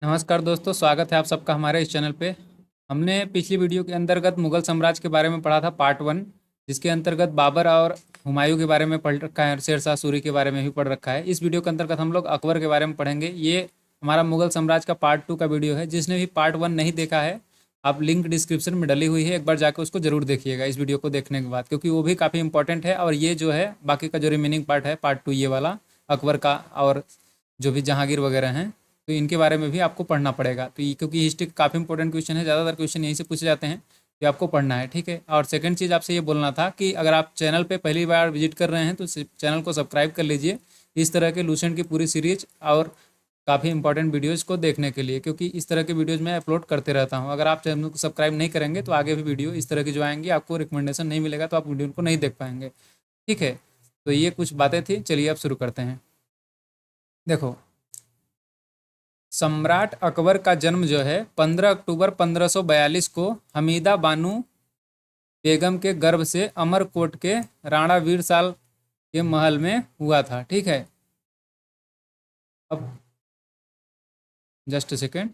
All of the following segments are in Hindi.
नमस्कार दोस्तों, स्वागत है आप सबका हमारे इस चैनल पे। हमने पिछली वीडियो के अंतर्गत मुगल साम्राज्य के बारे में पढ़ा था पार्ट 1, जिसके अंतर्गत बाबर और हुमायूं के बारे में पढ़ रखा है और शेरशाह सूरी के बारे में भी पढ़ रखा है। इस वीडियो के अंतर्गत हम लोग अकबर के बारे में पढ़ेंगे। ये हमारा मुगल साम्राज्य का पार्ट 2 का वीडियो है। जिसने भी पार्ट 1 नहीं देखा है, आप लिंक डिस्क्रिप्शन में डली हुई है, एक बार जाकर उसको जरूर देखिएगा इस वीडियो को देखने के बाद, क्योंकि वो भी काफ़ी इंपॉर्टेंट है। और ये जो है बाकी का जो रिमेनिंग पार्ट है पार्ट 2 ये वाला अकबर का और जो भी जहांगीर वगैरह हैं, तो इनके बारे में भी आपको पढ़ना पड़ेगा। तो ये क्योंकि हिस्ट्री काफ़ी इंपॉर्टेंट क्वेश्चन है, ज़्यादातर क्वेश्चन यहीं से पूछे जाते हैं, तो आपको पढ़ना है, ठीक है। और सेकंड चीज़ आपसे ये बोलना था कि अगर आप चैनल पे पहली बार विजिट कर रहे हैं तो चैनल को सब्सक्राइब कर लीजिए इस तरह के लूसेंट की पूरी सीरीज और काफ़ी इंपॉर्टेंट वीडियोज़ को देखने के लिए, क्योंकि इस तरह के वीडियोज़ मैं अपलोड करते रहता हूँ। अगर आप चैनल को सब्सक्राइब नहीं करेंगे तो आगे भी वीडियो इस तरह की जो आएंगी आपको रिकमेंडेशन नहीं मिलेगा, तो आप वीडियो को नहीं देख पाएंगे, ठीक है। तो ये कुछ बातें थी, चलिए अब शुरू करते हैं। देखो, सम्राट अकबर का जन्म जो है 15 अक्टूबर 1542 को हमीदा बानो बेगम के गर्भ से अमरकोट के राणा वीरसाल के महल में हुआ था, ठीक है। अब जस्ट सेकेंड।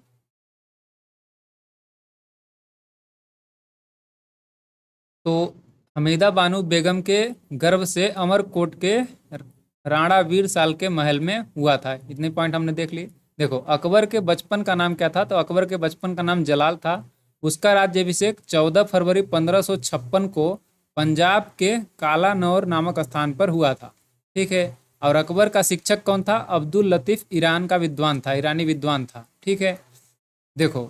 तो हमीदा बानो बेगम के गर्भ से अमरकोट के राणा वीरसाल के महल में हुआ था। इतने पॉइंट हमने देख लिए। देखो, अकबर के बचपन का नाम क्या था? तो अकबर के बचपन का नाम जलाल था। उसका राज्यभिषेक 14 फरवरी 1556 को पंजाब के कालानौर नामक स्थान पर हुआ था, ठीक है। और अकबर का शिक्षक कौन था? अब्दुल लतीफ़ ईरान का विद्वान था, ईरानी विद्वान था, ठीक है। देखो,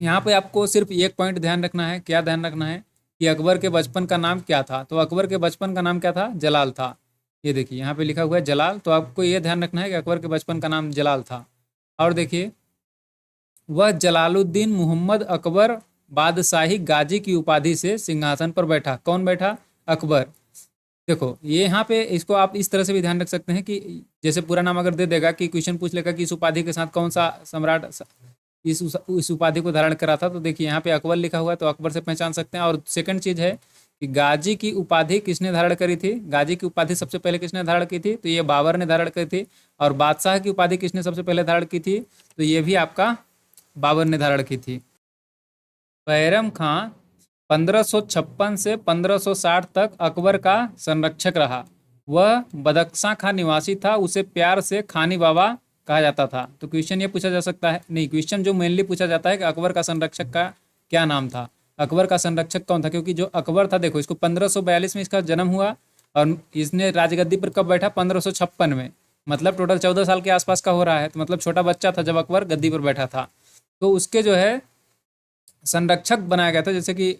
यहाँ पे आपको सिर्फ एक पॉइंट ध्यान रखना है। क्या ध्यान रखना है? कि अकबर के बचपन का नाम क्या था। तो अकबर के बचपन का नाम क्या था? जलाल था। ये देखिए यहाँ पे लिखा हुआ है जलाल, तो आपको ये ध्यान रखना है कि अकबर के बचपन का नाम जलाल था। और देखिए, वह जलालुद्दीन मोहम्मद अकबर बादशाही गाजी की उपाधि से सिंहासन पर बैठा। कौन बैठा? अकबर। देखो, ये यहाँ पे इसको आप इस तरह से भी ध्यान रख सकते हैं कि जैसे पूरा नाम अगर दे देगा कि क्वेश्चन पूछ लेगा कि इस उपाधि के साथ कौन सा सम्राट इस उपाधि को धारण करा था, तो देखिए यहाँ पे अकबर लिखा हुआ है, तो अकबर से पहचान सकते हैं। और सेकंड चीज़ है कि गाजी की उपाधि किसने धारण करी थी? गाजी की उपाधि सबसे पहले किसने धारण की थी? तो ये बाबर ने धारण करी थी। और बादशाह की उपाधि किसने सबसे पहले धारण की थी? तो ये भी आपका बाबर ने धारण की थी। बैरम खां 1556 से 1560 तक अकबर का संरक्षक रहा। वह बदख्शां खां निवासी था। उसे प्यार से खानी बाबा कहा जाता था। तो क्वेश्चन ये पूछा जा सकता है, नहीं, क्वेश्चन जो मेनली पूछा जाता है कि अकबर का संरक्षक का क्या नाम था, अकबर का संरक्षक कौन था। क्योंकि जो अकबर था, देखो, इसको 1542 में इसका जन्म हुआ और इसने राजगद्दी पर कब बैठा? 1556 में। मतलब टोटल 14 साल के आसपास का हो रहा है, तो मतलब छोटा बच्चा था जब अकबर गद्दी पर बैठा था। तो उसके जो है संरक्षक बनाया गया था। जैसे कि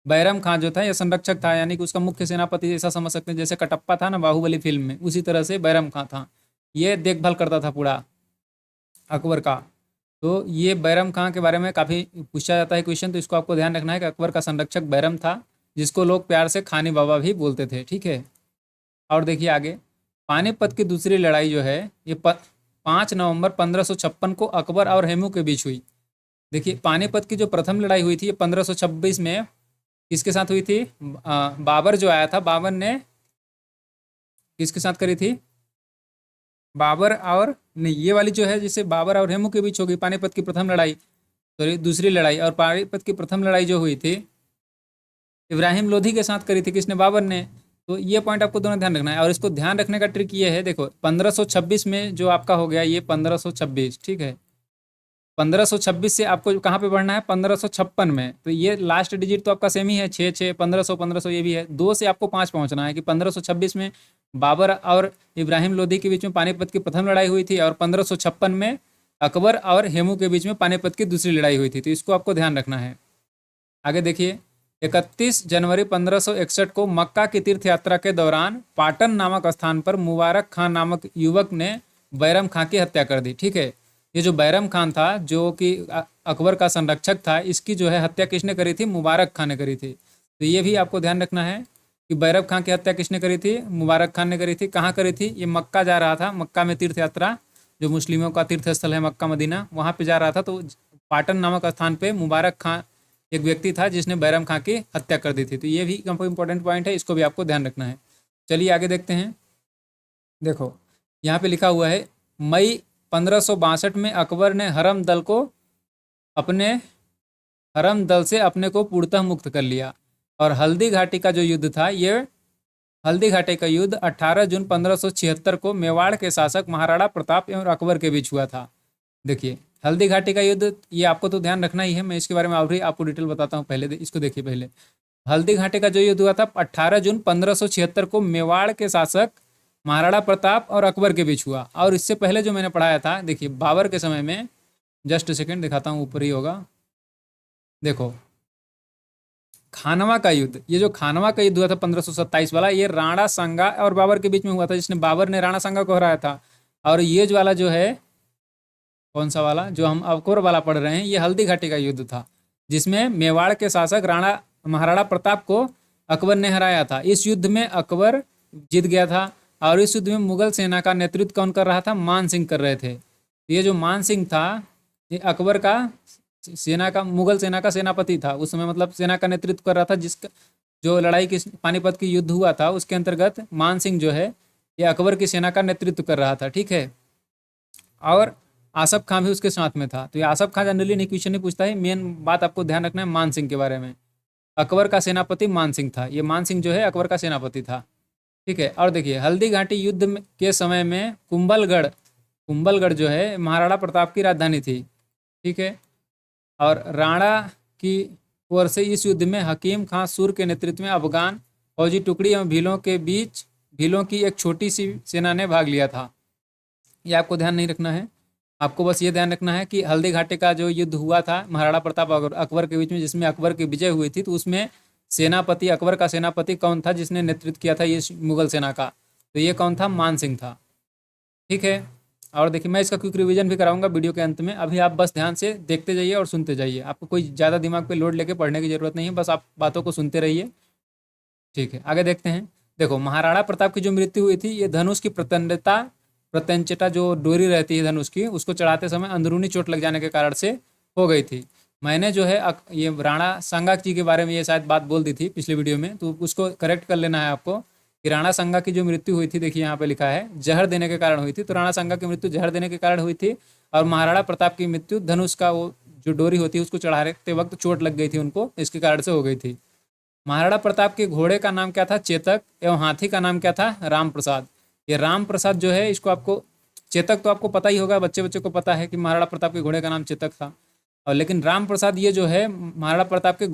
बैरम खान जो था ये संरक्षक था, यानी कि उसका मुख्य सेनापति ऐसा समझ सकते हैं, जैसे कटप्पा था ना बाहुबली फिल्म में, उसी तरह से बैरम खान था। ये देखभाल करता था पूरा अकबर का। तो ये बैरम खां के बारे में काफ़ी पूछा जाता है क्वेश्चन, तो इसको आपको ध्यान रखना है कि अकबर का संरक्षक बैरम था, जिसको लोग प्यार से खानी बाबा भी बोलते थे, ठीक है। और देखिए आगे, पानीपत की दूसरी लड़ाई जो है ये 5 नवंबर 1556 को अकबर और हेमू के बीच हुई। देखिए, पानीपत की जो प्रथम लड़ाई हुई थी ये 1526 में किसके साथ हुई थी? बाबर जो आया था, बाबर ने किसके साथ करी थी? बाबर और नहीं, ये वाली जो है जिससे बाबर और हेमू के बीच हो गई पानीपत की प्रथम लड़ाई, सॉरी दूसरी लड़ाई। और पानीपत की प्रथम लड़ाई जो हुई थी इब्राहिम लोधी के साथ करी थी, किसने? बाबर ने। तो ये पॉइंट आपको दोनों ध्यान रखना है। और इसको ध्यान रखने का ट्रिक ये है, देखो 1526 में जो आपका हो गया ये 1526, ठीक है। 1526 से आपको कहाँ पे बढ़ना है? 1556 में। तो ये लास्ट डिजिट तो आपका सेम ही है, 6 6 1500 1500, ये भी है। 2 से आपको 5 पहुँचना है कि 1526 में बाबर और इब्राहिम लोधी के बीच में पानीपत की प्रथम लड़ाई हुई थी, और 1556 में अकबर और हेमू के बीच में पानीपत की दूसरी लड़ाई हुई थी। तो इसको आपको ध्यान रखना है। आगे देखिए, 31 जनवरी 1561 को मक्का की तीर्थ यात्रा के दौरान पाटन नामक स्थान पर मुबारक खान नामक युवक ने बैरम खां की हत्या कर दी, ठीक है। ये जो बैरम खान था, जो कि अकबर का संरक्षक था, इसकी जो है हत्या किसने करी थी? मुबारक खान ने करी थी। तो ये भी आपको ध्यान रखना है कि बैरम खान की हत्या किसने करी थी? मुबारक खान ने करी थी। कहाँ करी थी? ये मक्का जा रहा था, मक्का में तीर्थ यात्रा, जो मुस्लिमों का तीर्थ स्थल है मक्का मदीना, वहाँ पे जा रहा था। तो पाटन नामक स्थान पे मुबारक खान एक व्यक्ति था जिसने बैरम खां की हत्या कर दी थी। तो ये भी इंपॉर्टेंट पॉइंट है, इसको भी आपको ध्यान रखना है। चलिए आगे देखते हैं। देखो, यहाँ पे लिखा हुआ है मई 1562 में अकबर ने हरम दल से अपने को पूर्णतः मुक्त कर लिया। और हल्दी घाटी का जो युद्ध था, ये हल्दी घाटी का युद्ध 18 जून 1576 को मेवाड़ के शासक महाराणा प्रताप एवं अकबर के बीच हुआ था। देखिए, हल्दी घाटी का युद्ध, ये आपको तो ध्यान रखना ही है, मैं इसके बारे में और भी आपको डिटेल बताता हूँ। पहले इसको देखिए। पहले हल्दी घाटी का जो युद्ध हुआ था 18 जून 1576 को मेवाड़ के शासक महाराणा प्रताप और अकबर के बीच हुआ। और इससे पहले जो मैंने पढ़ाया था, देखिए बाबर के समय में, जस्ट सेकेंड दिखाता हूँ, ऊपर ही होगा, देखो खानवा का युद्ध, ये जो खानवा का युद्ध हुआ था 1527 वाला, ये राणा सांगा और बाबर के बीच में हुआ था, जिसने बाबर ने राणा सांगा को हराया था। और ये जो वाला जो है, कौन सा वाला जो हम अकबर वाला पढ़ रहे हैं, ये हल्दी घाटी का युद्ध था, जिसमें मेवाड़ के शासक महाराणा प्रताप को अकबर ने हराया था। इस युद्ध में अकबर जीत गया था। और इस युद्ध में मुगल सेना का नेतृत्व कौन कर रहा था? मान सिंह कर रहे थे। ये जो मान सिंह था, ये अकबर का मुगल सेना का सेनापति था उस समय, मतलब सेना का नेतृत्व कर रहा था। जिसका जो लड़ाई की पानीपत की युद्ध हुआ था, उसके अंतर्गत मान सिंह जो है, ये अकबर की सेना का नेतृत्व कर रहा था। ठीक है। और आसफ खां भी उसके साथ में था। तो ये आसफ खां जनरली नहीं क्वेश्चन नहीं पूछता है, मेन बात आपको ध्यान रखना है मान सिंह के बारे में। अकबर का सेनापति मान सिंह था। ये मान सिंह जो है अकबर का सेनापति था। ठीक है। और देखिए, हल्दी घाटी युद्ध के समय में कुंभलगढ़ जो है महाराणा प्रताप की राजधानी थी। ठीक है। और राणा की ओर से इस युद्ध में हकीम खां सुर के नेतृत्व में अफगान फौजी टुकड़ी एवं भीलों की एक छोटी सी सेना ने भाग लिया था। ये आपको ध्यान नहीं रखना है, आपको बस ये ध्यान रखना है कि हल्दी घाटी का जो युद्ध हुआ था महाराणा प्रताप और अकबर के बीच में, जिसमें अकबर की विजय हुई थी, तो उसमें अकबर का सेनापति कौन था जिसने नेतृत्व किया था ये मुगल सेना का? तो ये कौन था? मान सिंह था। ठीक है। और देखिए, मैं इसका क्विक रिवीजन भी कराऊंगा वीडियो के अंत में। अभी आप बस ध्यान से देखते जाइए और सुनते जाइए। आपको कोई ज़्यादा दिमाग पे लोड लेके पढ़ने की जरूरत नहीं है, बस आप बातों को सुनते रहिए। ठीक है, आगे देखते हैं। देखो, महाराणा प्रताप की जो मृत्यु हुई थी, ये धनुष की प्रत्यंचता जो डोरी रहती है धनुष की, उसको चढ़ाते समय अंदरूनी चोट लग जाने के कारण से हो गई थी। मैंने जो है ये राणा सांगा जी के बारे में ये शायद बात बोल दी थी पिछले वीडियो में, तो उसको करेक्ट कर लेना है आपको कि राणा सांगा की जो मृत्यु हुई थी, देखिए यहाँ पे लिखा है जहर देने के कारण हुई थी। तो राणा सांगा की मृत्यु जहर देने के कारण हुई थी। और महाराणा प्रताप की मृत्यु धनुष का वो जो डोरी होती है उसको चढ़ाते वक्त चोट लग गई थी उनको, इसके कारण से हो गई थी। महाराणा प्रताप के घोड़े का नाम क्या था? चेतक। एवं हाथी का नाम क्या था? राम प्रसाद। ये राम प्रसाद जो है, इसको आपको, चेतक तो आपको पता ही होगा, बच्चे को पता है कि महाराणा प्रताप के घोड़े का नाम चेतक था। और लेकिन राम प्रसाद ये जो है महाराणा प्रताप के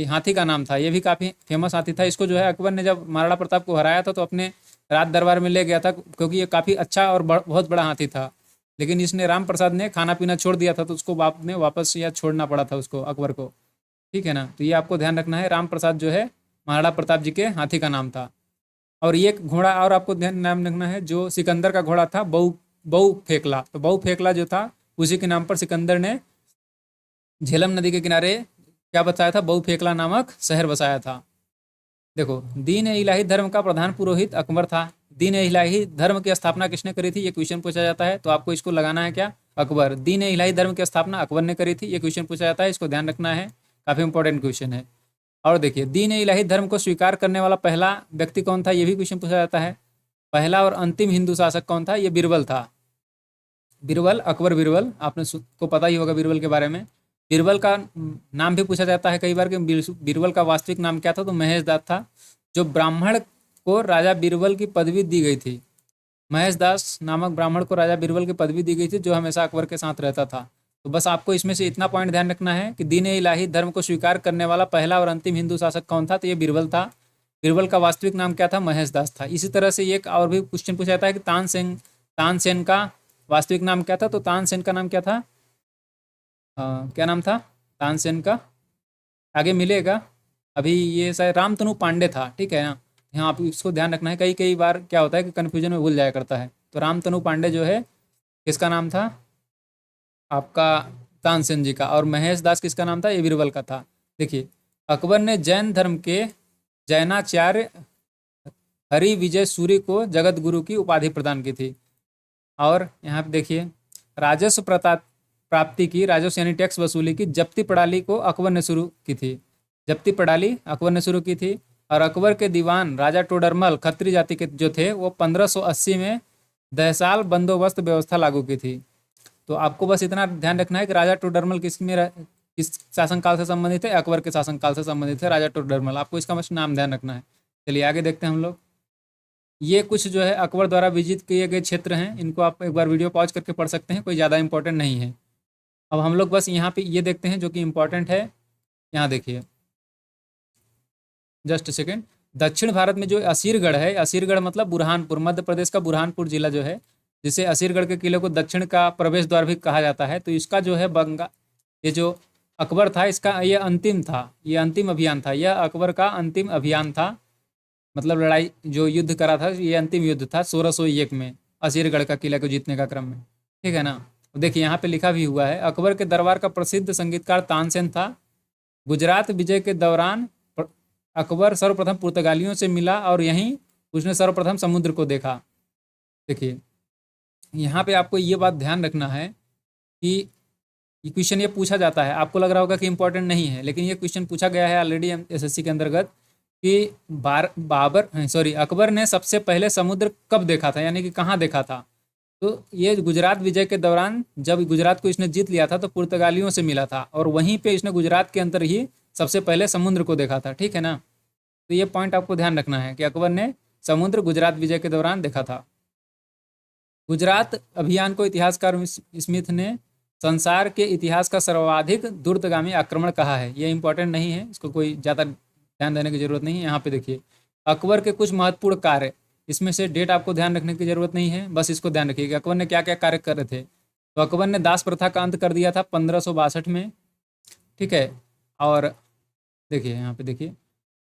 हाथी का नाम था। ये भी काफ़ी फेमस हाथी था। इसको जो है अकबर ने जब महाराणा प्रताप को हराया था तो अपने राज दरबार में ले गया था, क्योंकि ये काफ़ी अच्छा और बहुत बड़ा हाथी था। लेकिन इसने राम प्रसाद ने खाना पीना छोड़ दिया था, तो उसको बाप ने वापस या छोड़ना पड़ा था उसको, अकबर को। ठीक है ना। तो ये आपको ध्यान रखना है, राम प्रसाद जो है महाराणा प्रताप जी के हाथी का नाम था। और ये घोड़ा और आपको नाम रखना है, जो सिकंदर का घोड़ा था, बहु फेकला। तो बहु फेकला जो था, उसी के नाम पर सिकंदर ने झेलम नदी के किनारे क्या बसाया था? बहु फेकला नामक शहर बसाया था। देखो, दीन ए इलाही धर्म का प्रधान पुरोहित अकबर था। दीन ए इलाही धर्म की स्थापना किसने करी थी? ये क्वेश्चन पूछा जाता है, तो आपको इसको लगाना है क्या? अकबर। दीन ए इलाही धर्म की स्थापना अकबर ने करी थी, ये क्वेश्चन पूछा जाता है, इसको ध्यान रखना है, काफ़ी इंपॉर्टेंट क्वेश्चन है। और देखिए, दीन ए इलाही धर्म को स्वीकार करने वाला पहला व्यक्ति कौन था? ये भी क्वेश्चन पूछा जाता है। पहला और अंतिम हिंदू शासक कौन था? ये बीरबल था। बीरबल, अकबर बीरबल, आपने को पता ही होगा बीरबल के बारे में। बीरबल का नाम भी पूछा जाता है कई बार कि बीरबल का वास्तविक नाम क्या था? तो महेश दास था। जो ब्राह्मण को राजा बीरबल की पदवी दी गई थी, महेश दास नामक ब्राह्मण को राजा बीरबल की पदवी दी गई थी, जो हमेशा अकबर के साथ रहता था। तो बस आपको इसमें से इतना पॉइंट ध्यान रखना है कि दीन ए इलाही धर्म को स्वीकार करने वाला पहला और अंतिम हिंदू शासक कौन था? तो ये बीरबल था। बीरबल का वास्तविक नाम क्या था? महेश दास था। इसी तरह से एक और भी क्वेश्चन पूछा जाता है कि तानसेन का वास्तविक नाम क्या था? तो तानसेन का नाम क्या था? क्या नाम था तानसेन का? आगे मिलेगा। अभी ये शायद रामतनु पांडे था। ठीक है ना। यहाँ आप इसको ध्यान रखना है, कई बार क्या होता है कि कन्फ्यूजन में भूल जाया करता है। तो रामतनु पांडे जो है किसका नाम था? आपका तानसेन जी का। और महेश दास किसका नाम था? ये बीरबल का था। देखिए, अकबर ने जैन धर्म के जैनाचार्य हरि विजय सूरी को जगत गुरु की उपाधि प्रदान की थी। और यहाँ पे देखिए, राजस्व प्राप्ति की, राजस्व यानी टैक्स वसूली की जब्ती प्रणाली को अकबर ने शुरू की थी। जब्ती प्रणाली अकबर ने शुरू की थी। और अकबर के दीवान राजा टोडरमल खत्री जाति के जो थे, वो 1580 में दहसाल बंदोबस्त व्यवस्था लागू की थी। तो आपको बस इतना ध्यान रखना है कि राजा टोडरमल किस शासनकाल से संबंधित है, अकबर के शासनकाल से संबंधित है राजा टोडरमल। आपको इसका बस नाम ध्यान रखना है। चलिए आगे देखते हैं हम लोग। ये कुछ जो है अकबर द्वारा विजिट किए गए क्षेत्र हैं, इनको आप एक बार वीडियो पॉज करके पढ़ सकते हैं, कोई ज़्यादा इंपॉर्टेंट नहीं है। अब हम लोग बस यहाँ पे ये देखते हैं जो कि इम्पोर्टेंट है। यहाँ देखिए, जस्ट सेकेंड। दक्षिण भारत में जो असीरगढ़ है, असीरगढ़ मतलब बुरहानपुर, मध्य प्रदेश का बुरहानपुर जिला जो है, जिसे असीरगढ़ के किले को दक्षिण का प्रवेश द्वार भी कहा जाता है। तो इसका जो है ये जो अकबर था, इसका ये अंतिम था, ये अंतिम अभियान था, यह अकबर का अंतिम अभियान था। मतलब लड़ाई जो युद्ध करा था, ये अंतिम युद्ध था 1601 में, असीरगढ़ का किला को जीतने का क्रम में। ठीक है ना। देखिए यहाँ पे लिखा भी हुआ है, अकबर के दरबार का प्रसिद्ध संगीतकार तानसेन था। गुजरात विजय के दौरान अकबर सर्वप्रथम पुर्तगालियों से मिला और यहीं उसने सर्वप्रथम समुद्र को देखा। देखिए यहाँ पे आपको ये बात ध्यान रखना है कि ये क्वेश्चन ये पूछा जाता है, आपको लग रहा होगा कि इंपॉर्टेंट नहीं है, लेकिन ये क्वेश्चन पूछा गया है ऑलरेडी एसएससी के अंतर्गत कि अकबर ने सबसे पहले समुद्र कब देखा था, यानी कि कहाँ देखा था। तो ये गुजरात विजय के दौरान जब गुजरात को इसने जीत लिया था तो पुर्तगालियों से मिला था और वहीं पे इसने गुजरात के अंदर ही सबसे पहले समुद्र को देखा था। ठीक है ना। तो ये पॉइंट आपको ध्यान रखना है कि अकबर ने समुद्र गुजरात विजय के दौरान देखा था। गुजरात अभियान को इतिहासकार स्मिथ ने संसार के इतिहास का सर्वाधिक द्रुतगामी आक्रमण कहा है। ये इंपॉर्टेंट नहीं है, इसको कोई ज़्यादा ध्यान देने की जरूरत नहीं है। यहाँ पे देखिए अकबर के कुछ महत्वपूर्ण कार्य, इसमें से डेट आपको ध्यान रखने की जरूरत नहीं है, बस इसको ध्यान रखिए कि अकबर ने क्या क्या कार्य कर रहे थे। तो अकबर ने दास प्रथा का अंत कर दिया था 1562 में। ठीक है। और देखिए यहाँ पे देखिए,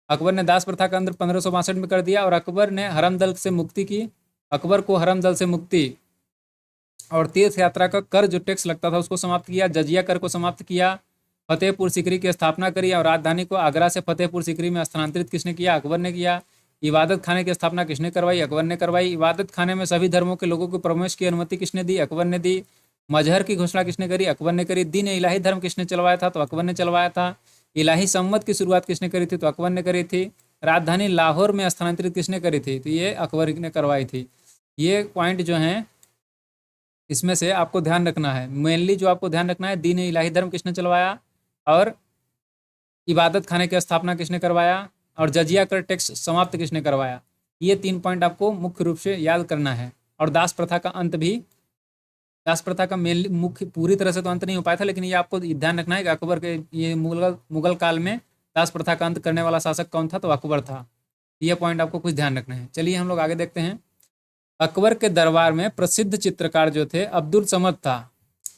अकबर ने दास प्रथा का अंत 1562 में कर दिया और अकबर ने हरम दल से मुक्ति की। अकबर को हरम दल से मुक्ति और तीर्थ यात्रा का कर जो टैक्स लगता था उसको समाप्त किया, जजिया कर को समाप्त किया, फतेहपुर सीकरी की स्थापना करी और राजधानी को आगरा से फतेहपुर सीकरी में स्थानांतरित किसने किया, अकबर ने किया। इबादत खाने की स्थापना किसने करवाई, अकबर ने करवाई। इबादत खाने में सभी धर्मों के लोगों को प्रवेश की अनुमति किसने दी, अकबर ने दी। मजहर की घोषणा किसने करी, अकबर ने करी। दीन इलाही धर्म किसने चलवाया था, तो अकबर ने चलवाया था। इलाही सम्मत की शुरुआत किसने करी थी, तो अकबर ने करी थी। राजधानी लाहौर में स्थानांतरित किसने करी थी, तो ये अकबर ने करवाई थी। ये पॉइंट जो हैं इसमें से आपको ध्यान रखना है, मेनली जो आपको ध्यान रखना है, दीन इलाही धर्म किसने चलवाया और इबादत खाने की स्थापना किसने करवाया और जजिया कर टैक्स समाप्त किसने करवाया। ये 3 पॉइंट आपको मुख्य रूप से याद करना है। और दास प्रथा का अंत भी, दास प्रथा का मेनली मुख्य पूरी तरह से तो अंत नहीं हो पाया था, लेकिन ये आपको ध्यान रखना है कि अकबर के ये मुगल काल में दास प्रथा का अंत करने वाला शासक कौन था, तो अकबर था। ये पॉइंट आपको कुछ ध्यान रखना है। चलिए हम लोग आगे देखते हैं। अकबर के दरबार में प्रसिद्ध चित्रकार जो थे अब्दुल समद था।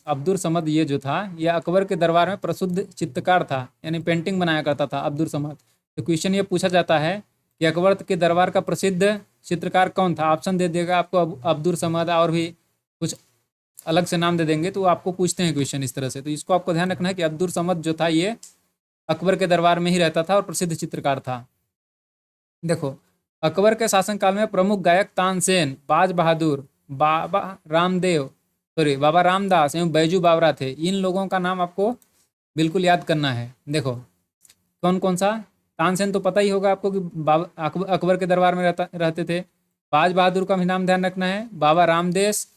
अब्दुल समद ये जो था, ये अकबर के दरबार में प्रसिद्ध चित्रकार था, यानी पेंटिंग बनाया करता था अब्दुल समद। तो क्वेश्चन ये पूछा जाता है कि अकबर के दरबार का प्रसिद्ध चित्रकार कौन था। ऑप्शन दे देगा आपको, अब्दुल समद और भी कुछ अलग से नाम दे देंगे, तो आपको पूछते हैं क्वेश्चन इस तरह से। तो इसको आपको ध्यान रखना है कि अब्दुल समद जो था ये अकबर के दरबार में ही रहता था और प्रसिद्ध चित्रकार था। देखो अकबर के शासनकाल में प्रमुख गायक तानसेन, बाज बहादुर, बाबा रामदास एवं बैजू बावरा थे। इन लोगों का नाम आपको बिल्कुल याद करना है। देखो कौन कौन सा, तानसेन तो पता ही होगा आपको कि अकबर के दरबार में रहते थे। बाज बहादुर का भी नाम ध्यान रखना है। बाबा रामदास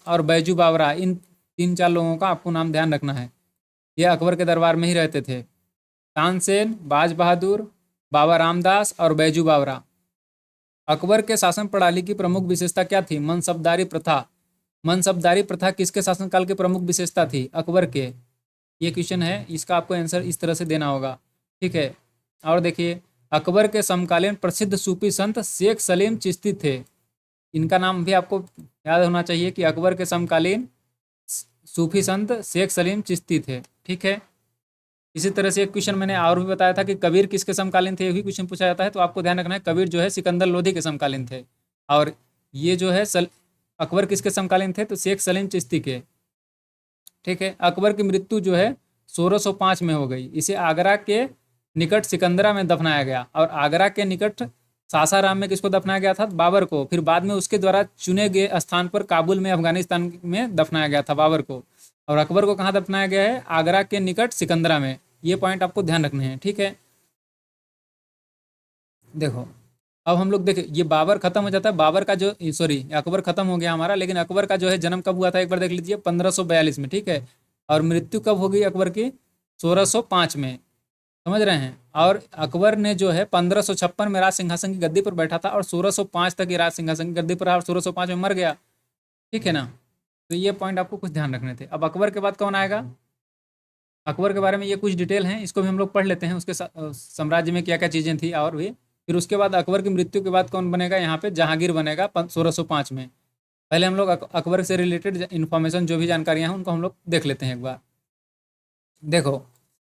और बैजू बावरा, इन 3-4 लोगों का आपको नाम ध्यान रखना है। ये अकबर के दरबार में ही रहते थे। तानसेन, बाज बहादुर, बाबा रामदास और बैजू बावरा। अकबर के शासन प्रणाली की प्रमुख विशेषता क्या थी, मनसबदारी प्रथा। मनसबदारी प्रथा किसके शासनकाल की प्रमुख विशेषता थी, अकबर के। ये क्वेश्चन है, इसका आपको आंसर इस तरह से देना होगा। ठीक है। और देखिए अकबर के समकालीन प्रसिद्ध सूफी संत शेख सलीम चिश्ती थे। इनका नाम भी आपको याद होना चाहिए कि अकबर के समकालीन सूफी संत शेख सलीम चिश्ती थे। ठीक है। इसी तरह से एक क्वेश्चन मैंने और भी बताया था कि कबीर किसके समकालीन थे, ये भी क्वेश्चन पूछा जाता है। तो आपको ध्यान रखना है कबीर जो है सिकंदर लोधी के समकालीन थे। और ये जो है अकबर किसके समकालीन थे, तो शेख सलीम चिश्ती के। ठीक है। अकबर की मृत्यु जो है 1605 में हो गई। इसे आगरा के निकट सिकंदरा में दफनाया गया और आगरा के निकट सासाराम में किसको दफनाया गया था, बाबर को। फिर बाद में उसके द्वारा चुने गए स्थान पर काबुल में अफगानिस्तान में दफनाया गया था बाबर को। और अकबर को कहाँ दफनाया गया है, आगरा के निकट सिकंदरा में। ये पॉइंट आपको ध्यान रखने हैं। ठीक है। देखो अब हम लोग देखें, ये बाबर खत्म हो जाता है, बाबर का जो सॉरी अकबर खत्म हो गया हमारा, लेकिन अकबर का जो है जन्म कब हुआ था एक बार देख लीजिए, 1542 में, ठीक है। और मृत्यु कब हो गई अकबर की, 1605 में, समझ रहे हैं। और अकबर ने जो है 1556 में राज सिंहासन की गद्दी पर बैठा था और 1605 तक ये राज सिंहासन की गद्दी पर रहा और 1605 में मर गया, ठीक है ना। तो ये पॉइंट आपको कुछ ध्यान रखने थे। अब अकबर के बाद कौन आएगा, अकबर के बारे में ये कुछ डिटेल हैं, इसको भी हम लोग पढ़ लेते हैं, उसके साम्राज्य में क्या क्या चीज़ें थी और भी। फिर उसके बाद अकबर की मृत्यु के बाद कौन बनेगा यहाँ पे, जहांगीर बनेगा 1605 में। पहले हम लोग अकबर से रिलेटेड इन्फॉर्मेशन जो भी जानकारियाँ हैं उनको हम लोग देख लेते हैं एक बार। देखो,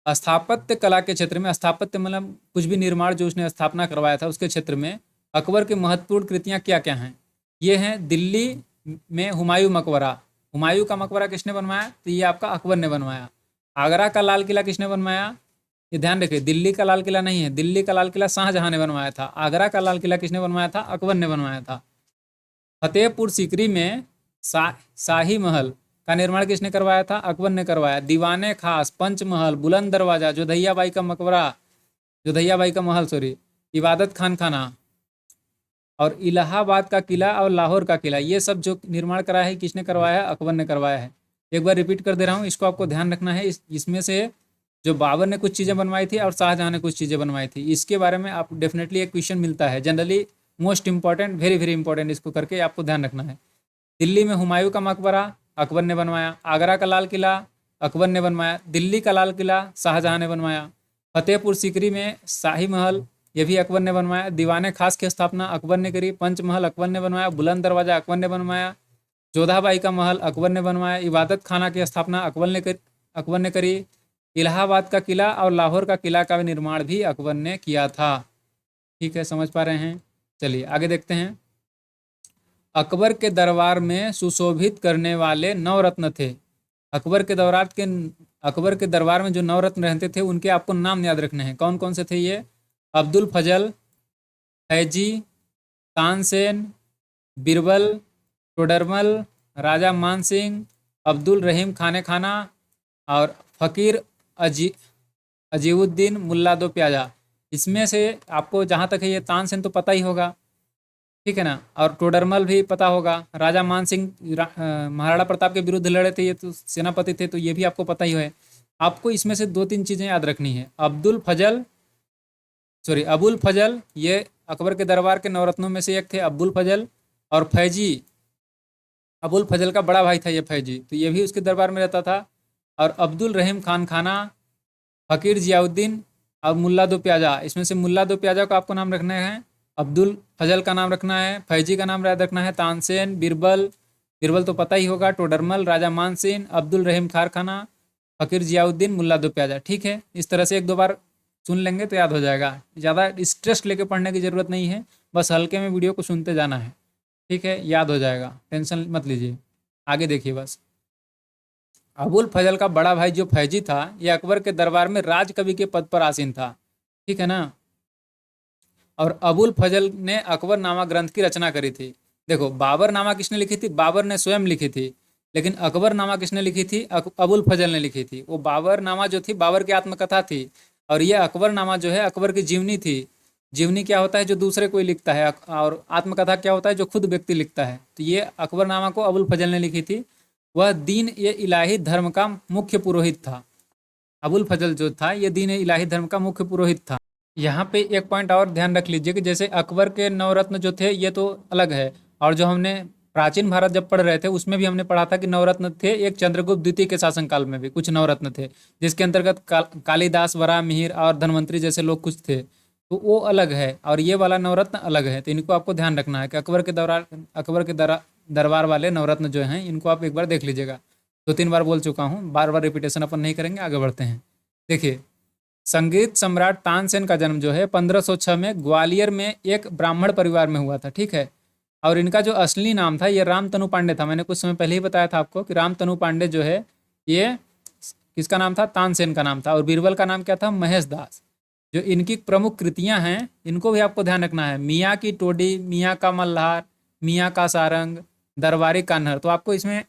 स्थापत्य कला के क्षेत्र में, स्थापत्य मतलब कुछ भी निर्माण जो उसने स्थापना करवाया था उसके क्षेत्र में अकबर की महत्वपूर्ण कृतियाँ क्या क्या हैं। ये हैं दिल्ली में हुमायूं मकबरा, हुमायूं का मकबरा किसने बनवाया, तो ये आपका अकबर ने बनवाया। आगरा का लाल किला किसने बनवाया, ये ध्यान रखिए, दिल्ली का लाल किला नहीं है, दिल्ली का लाल किला शाहजहां ने बनवाया था, आगरा का लाल किला किसने बनवाया था, अकबर ने बनवाया था। फतेहपुर सीकरी में शाही महल का निर्माण किसने करवाया था, अकबर ने करवाया। दीवाने खास, पंचमहल, बुलंद दरवाजा, जोधैया बाई का मकबरा, जोधैया बाई का महल सॉरी, इबादत खान खाना और इलाहाबाद का किला और लाहौर का किला, ये सब जो निर्माण कराया है किसने करवाया है, अकबर ने करवाया है। एक बार रिपीट कर दे रहा हूँ, इसको आपको ध्यान रखना है। इसमें से जो बाबर ने कुछ चीज़ें बनवाई थी और शाहजहां ने कुछ चीज़ें बनवाई थी, इसके बारे में आप डेफिनेटली एक क्वेश्चन मिलता है generally, most important, very very important, इसको करके आपको ध्यान रखना है। दिल्ली में हुमायूं का मकबरा अकबर ने बनवाया, आगरा का लाल किला अकबर ने बनवाया, दिल्ली का लाल किला शाहजहां ने बनवाया, फतेहपुर सीकरी में शाही महल ये भी अकबर ने बनवाया, दीवाने खास की स्थापना अकबर ने करी, पंचमहल अकबर ने बनवाया, बुलंद दरवाजा अकबर ने बनवाया, जोधाबाई का महल अकबर ने बनवाया, इबादत खाना की स्थापना अकबर ने करी, इलाहाबाद का किला और लाहौर का किला का निर्माण भी अकबर ने किया था। ठीक है, समझ पा रहे हैं। चलिए आगे देखते हैं। अकबर के दरबार में सुशोभित करने वाले नवरत्न थे। अकबर के दरबार में जो नवरत्न रहते थे उनके आपको नाम याद रखने हैं। कौन कौन से थे ये, अब्दुल फजल, फैजी, तानसेन, बीरबल, टोडरमल, राजा मान सिंह, अब्दुल रहीम खाने खाना और फ़कीर अजीउद्दीन मुल्ला दो प्याजा। इसमें से आपको जहाँ तक है ये तानसेन तो पता ही होगा, ठीक है ना, और टोडरमल भी पता होगा। राजा मान सिंह महाराणा प्रताप के विरुद्ध लड़े थे, ये तो सेनापति थे, तो ये भी आपको पता ही है। आपको इसमें से दो तीन चीज़ें याद रखनी है। अबुल फजल ये अकबर के दरबार के नवरत्नों में से एक थे, अबुल फजल। और फैजी, अबुल फजल का बड़ा भाई था ये फैजी, तो ये भी उसके दरबार में रहता था। और अब्दुल रहीम खान खाना, फ़कीर जियाउद्दीन और मुल्ला दो प्याजा। इसमें से मुल्ला दो प्याजा को आपको नाम रखना है, अब्दुल फजल का नाम रखना है, फैजी का नाम याद रखना है, तानसेन, बीरबल, बीरबल तो पता ही होगा, टोडरमल, राजा मान सिंह, अब्दुल रहीम खान खाना, फ़कीर जियाउद्दीन, मुल्ला दो प्याजा। ठीक है, इस तरह से एक दो बार सुन लेंगे तो याद हो जाएगा। ज़्यादा स्ट्रेस लेके पढ़ने की ज़रूरत नहीं है, बस हल्के में वीडियो को सुनते जाना है, ठीक है, याद हो जाएगा, टेंशन मत लीजिए। आगे देखिए बस। अबुल फजल का बड़ा भाई जो फैजी था, ये अकबर के दरबार में राजकवि के पद पर आसीन था, ठीक है ना। और अबुल फजल ने अकबर नामा ग्रंथ की रचना करी थी। देखो, बाबर नामा किसने लिखी थी, बाबर ने स्वयं लिखी थी, लेकिन अकबर नामा किसने लिखी थी, अबुल फजल ने लिखी थी। वो बाबर नामा जो थी बाबर की आत्मकथा थी, और ये अकबर नामा जो है अकबर की जीवनी थी। जीवनी क्या होता है, जो दूसरे कोई लिखता है, और आत्मकथा क्या होता है, जो खुद व्यक्ति लिखता है। तो ये अकबर नामा को अबुल फजल ने लिखी थी। वह दीन ये इलाही धर्म का मुख्य पुरोहित था। अबुल फजल जो था ये दीन ए इलाही धर्म का मुख्य पुरोहित था। यहाँ पे एक पॉइंट और ध्यान रख लीजिए कि जैसे अकबर के नवरत्न जो थे ये तो अलग है, और जो हमने प्राचीन भारत जब पढ़ रहे थे उसमें भी हमने पढ़ा था कि नवरत्न थे। एक चंद्रगुप्त द्वितीय के शासनकाल में भी कुछ नवरत्न थे, जिसके अंतर्गत कालिदास, वराह मिहिर और धनवंतरी जैसे लोग कुछ थे, तो वो अलग है और ये वाला नवरत्न अलग है। तो इनको आपको ध्यान रखना है कि अकबर के दरबार वाले नवरत्न जो हैं इनको आप एक बार देख लीजिएगा। दो तीन बार बोल चुका हूँ, बार बार रिपीटेशन अपन नहीं करेंगे, आगे बढ़ते हैं। देखिए, संगीत सम्राट तानसेन का जन्म जो है 1506 में ग्वालियर में एक ब्राह्मण परिवार में हुआ था, ठीक है। और इनका जो असली नाम था ये रामतनु पांडे था। मैंने कुछ समय पहले ही बताया था आपको कि रामतनु पांडे जो है ये किसका नाम था, तानसेन का नाम था। और बीरबल का नाम क्या था, महेश दास। जो इनकी प्रमुख कृतियां हैं इनको भी आपको ध्यान रखना है, मियाँ की टोडी, मियाँ का मल्हार, मियाँ का सारंग, दरबारी कान्हर। तो आपको इसमें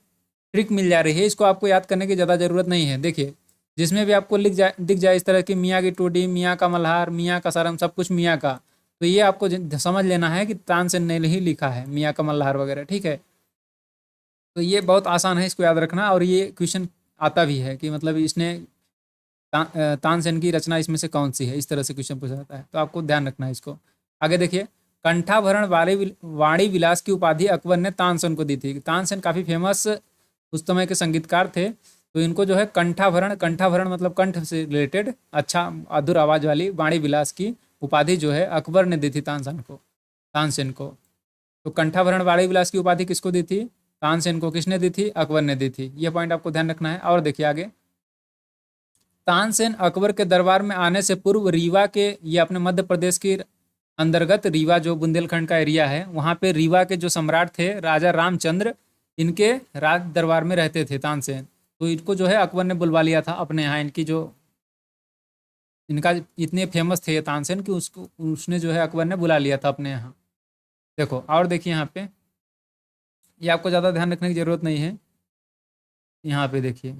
ट्रिक मिल जा रही है, इसको आपको याद करने की ज़्यादा ज़रूरत नहीं है। देखिए, जिसमें भी आपको दिख जाए इस तरह की मियाँ की टोडी, मियाँ का मल्हार, मियाँ का सारंग, सब कुछ मियाँ का, तो ये आपको समझ लेना है कि तानसेन ने ही लिखा है, मियाँ का मल्हार वगैरह, ठीक है। तो ये बहुत आसान है, इसको याद रखना। और ये क्वेश्चन आता भी है कि मतलब इसने तानसेन की रचना इसमें से कौन सी है, इस तरह से क्वेश्चन पूछा जाता है, तो आपको ध्यान रखना है इसको। आगे देखिए, कंठाभरण वाणी विलास की उपाधि अकबर ने तानसेन को दी थी। तानसेन काफ़ी फेमस उस समय के संगीतकार थे, तो इनको जो है कंठाभरण, कंठाभरण मतलब कंठ से रिलेटेड अच्छा अधुर आवाज वाली वाणी विलास की उपाधि जो है अकबर ने दी थी तानसेन को। तो कंठाभरण वाणी विलास की उपाधि किसको दी थी? तानसेन को। किसने दी थी? अकबर ने दी थी। ये पॉइंट आपको ध्यान रखना है। और देखिए आगे, तानसेन अकबर के दरबार में आने से पूर्व रीवा के, ये अपने मध्य प्रदेश के अंतर्गत रीवा जो बुंदेलखंड का एरिया है, वहाँ पे रीवा के जो सम्राट थे राजा रामचंद्र, इनके राज दरबार में रहते थे तानसेन। तो इनको जो है अकबर ने बुलवा लिया था अपने यहाँ। इनकी जो इनका इतने फेमस थे ये तानसेन कि उसको उसने जो है अकबर ने बुला लिया था अपने यहाँ। देखो और देखिए यहाँ पे, ये आपको ज़्यादा ध्यान रखने की ज़रूरत नहीं है। यहाँ पे देखिए,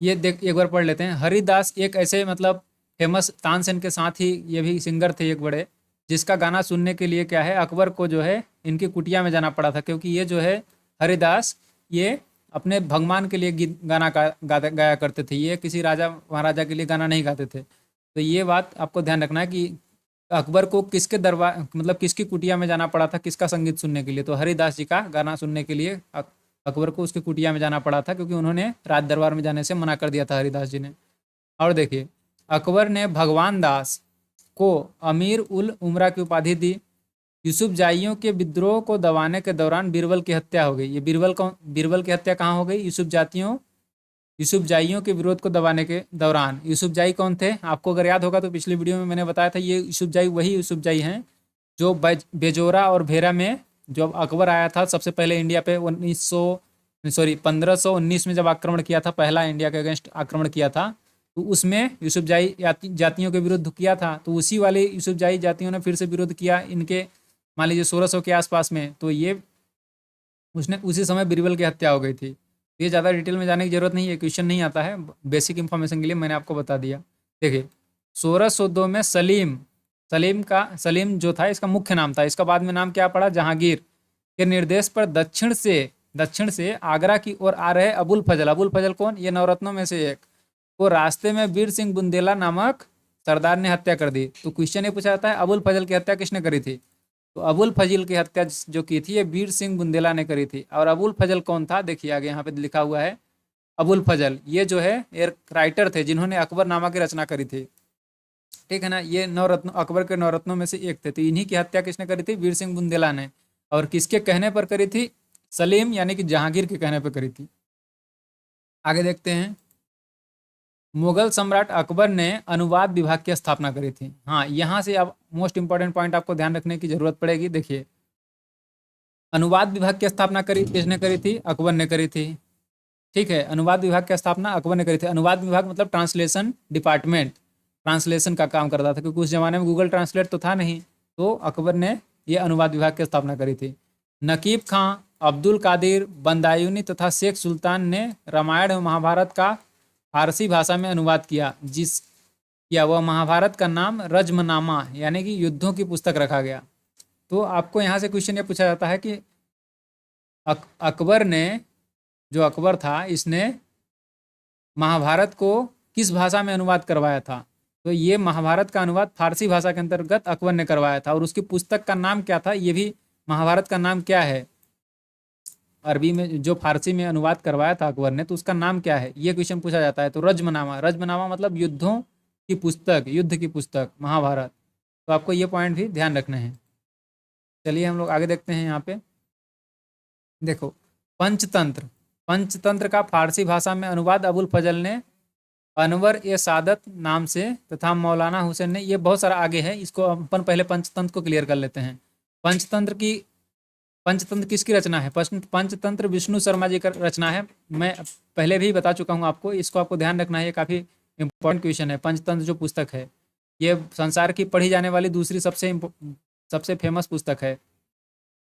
ये देख एक बार पढ़ लेते हैं। हरिदास एक ऐसे मतलब फेमस, तानसेन के साथ ही ये भी सिंगर थे एक बड़े, जिसका गाना सुनने के लिए क्या है अकबर को जो है इनकी कुटिया में जाना पड़ा था, क्योंकि ये जो है हरिदास, ये अपने भगवान के लिए गीत गाना गाया करते थे। ये किसी राजा महाराजा के लिए गाना नहीं गाते थे। तो ये बात आपको ध्यान रखना है कि अकबर को किसके दरबार मतलब किसकी कुटिया में जाना पड़ा था किसका संगीत सुनने के लिए? तो हरिदास जी का गाना सुनने के लिए अकबर को उसकी कुटिया में जाना पड़ा था, क्योंकि उन्होंने राज दरबार में जाने से मना कर दिया था हरिदास जी ने। और देखिए, अकबर ने भगवान दास को अमीर उल उमरा की उपाधि दी। यूसुफ जाइयों के विद्रोह को दबाने के दौरान बीरबल की हत्या हो गई। ये बीरबल की हत्या कहाँ हो गई? यूसुफ जाइयों के विरोध को दबाने के दौरान। यूसुफ जाई कौन थे? आपको अगर याद होगा तो पिछली वीडियो में मैंने बताया था, ये यूसुफ जाई वही यूसुफ जाई हैं जो बेजोरा और भेरा में, जब अकबर आया था सबसे पहले इंडिया पे 1519 में जब आक्रमण किया था, पहला इंडिया के अगेंस्ट आक्रमण किया था, तो उसमें यूसुफ जाई जातियों के विरुद्ध किया था। तो उसी वाले यूसुफ जाई जातियों ने फिर से विरोध किया इनके, मान लीजिए 1600 के आसपास में। तो ये उसने उसी समय बीरबल की हत्या हो गई थी। ये ज़्यादा डिटेल में जाने की जरूरत नहीं है, क्वेश्चन नहीं आता है, बेसिक इन्फॉर्मेशन के लिए मैंने आपको बता दिया। देखिए, 1602 में सलीम जो था इसका मुख्य नाम था, इसका बाद में नाम क्या पड़ा? जहांगीर के निर्देश पर दक्षिण से आगरा की ओर आ रहे अबुल फजल कौन? ये नवरत्नों में से एक को रास्ते में वीर सिंह बुंदेला नामक सरदार ने हत्या कर दी। तो क्वेश्चन ये पूछा जाता है अबुल फजल की हत्या किसने करी थी? तो अबुल फजल की हत्या जो की थी ये वीर सिंह बुंदेला ने करी थी। और अबुल फजल कौन था? देखिए आगे यहाँ पे लिखा हुआ है, अबुल फजल ये जो है एक राइटर थे जिन्होंने अकबरनामा की रचना करी थी, ठीक है ना। ये नवरत्न अकबर के नवरत्नों में से एक थे। तो इन्हीं की हत्या किसने करी थी? वीर सिंह बुंदेला ने। और किसके कहने पर करी थी? सलीम यानी कि जहांगीर के कहने पर करी थी। आगे देखते हैं, मुगल सम्राट अकबर ने अनुवाद विभाग की स्थापना करी थी। हाँ, यहाँ से अब मोस्ट इंपॉर्टेंट पॉइंट आपको ध्यान रखने की जरूरत पड़ेगी। देखिए, अनुवाद विभाग की स्थापना किसने करी थी? अकबर ने करी थी, ठीक है। अनुवाद विभाग की स्थापना अकबर ने करी थी। अनुवाद विभाग मतलब ट्रांसलेशन डिपार्टमेंट, ट्रांसलेशन का काम करता था, क्योंकि उस जमाने में गूगल ट्रांसलेट तो था नहीं। तो अकबर ने ये अनुवाद विभाग की स्थापना करी थी। नकीब खां, अब्दुल कादिर बंदायूनी तथा शेख सुल्तान ने रामायण और महाभारत का फारसी भाषा में अनुवाद किया, वह महाभारत का नाम रजमनामा यानी कि युद्धों की पुस्तक रखा गया। तो आपको यहाँ से क्वेश्चन ये पूछा जाता है कि अकबर ने, जो अकबर था, इसने महाभारत को किस भाषा में अनुवाद करवाया था? तो ये महाभारत का अनुवाद फारसी भाषा के अंतर्गत अकबर ने करवाया था। और उसकी पुस्तक का नाम क्या था? ये भी महाभारत का नाम क्या है? अरबी में जो फारसी में अनुवाद करवाया था अकबर ने, तो उसका नाम क्या है? ये क्वेश्चन पूछा जाता है। तो रजमनामा मतलब युद्धों की पुस्तक, युद्ध की पुस्तक महाभारत। तो आपको ये पॉइंट भी ध्यान रखने हैं। चलिए हम लोग आगे देखते हैं। यहाँ पे देखो, पंचतंत्र का फारसी भाषा में अनुवाद अबुल फजल ने अनवर ए सादत नाम से तथा मौलाना हुसैन ने, ये बहुत सारा आगे है, इसको अपन पहले पंचतंत्र को क्लियर कर लेते हैं। पंचतंत्र किसकी रचना है? पंचतंत्र विष्णु शर्मा जी का रचना है। मैं पहले भी बता चुका हूँ आपको, इसको आपको ध्यान रखना है, ये काफ़ी इंपॉर्टेंट क्वेश्चन है। पंचतंत्र जो पुस्तक है, ये संसार की पढ़ी जाने वाली दूसरी सबसे फेमस पुस्तक है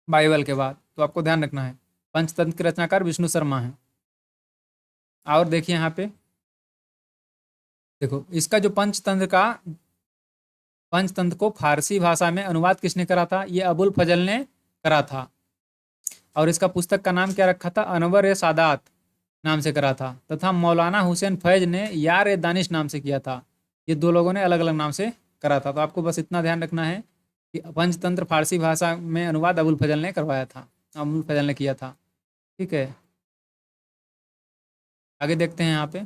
बाइबल के बाद। तो आपको ध्यान रखना है, पंचतंत्र के रचनाकार विष्णु शर्मा हैं। और देखिए यहाँ पे देखो, इसका जो पंचतंत्र को फारसी भाषा में अनुवाद किसने करा था? ये अबुल फजल ने करा था। और इसका पुस्तक का नाम क्या रखा था? अनवर ए सादात नाम से करा था। तथा मौलाना हुसैन फैज ने यार ए दानिश नाम से किया था। ये दो लोगों ने अलग अलग नाम से करा था। तो आपको बस इतना ध्यान रखना है कि पंचतंत्र फारसी भाषा में अनुवाद अबुल फजल ने करवाया था, अबुल फजल ने किया था। ठीक है, आगे देखते हैं। यहाँ पे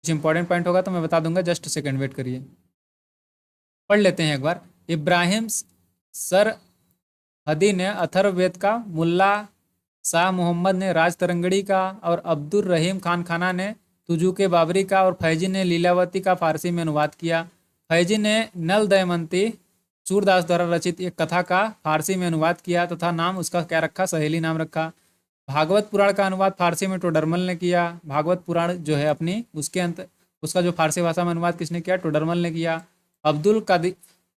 कुछ इंपॉर्टेंट पॉइंट होगा तो मैं बता दूंगा, जस्ट सेकंड वेट करिए। पढ़ लेते हैं एक बार। इब्राहिम सर हदी ने अथर्ववेद का, मुल्ला शाह मोहम्मद ने राज तरंगड़ी का, और अब्दुल रहीम खान खाना ने तुजुके बाबरी का, और फैजी ने लीलावती का फारसी में अनुवाद किया। फैजी ने नल दमयंती सूरदास द्वारा रचित एक कथा का फारसी में अनुवाद किया तथा नाम उसका क्या रखा? सहेली नाम रखा। भागवत पुराण का अनुवाद फारसी में टोडरमल ने किया। भागवत पुराण जो है अपनी, उसका जो फारसी भाषा में अनुवाद किसने किया? टोडरमल ने किया। अब्दुल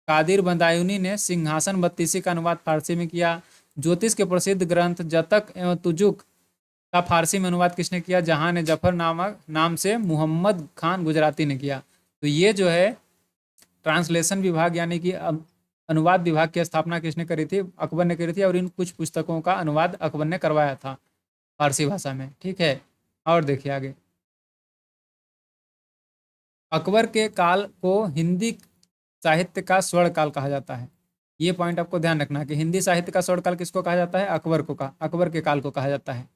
कादिर बदायूनी ने सिंहासन बत्तीसी का अनुवाद फारसी में किया। ज्योतिष के प्रसिद्ध ग्रंथ जतक एवं तुजुक का फारसी में अनुवाद किसने किया? जहान जफर नामक नाम से मुहम्मद खान गुजराती ने किया। तो ये जो है ट्रांसलेशन विभाग यानी कि अनुवाद विभाग की स्थापना किसने करी थी? अकबर ने करी थी। और इन कुछ पुस्तकों का अनुवाद अकबर ने करवाया था फारसी भाषा में। ठीक है, और देखिए आगे। अकबर के काल को हिंदी साहित्य का स्वर्ण काल कहा जाता है। ये पॉइंट आपको ध्यान रखना है कि हिंदी साहित्य का स्वर्ण काल किसको कहा जाता है? अकबर के काल को कहा जाता है।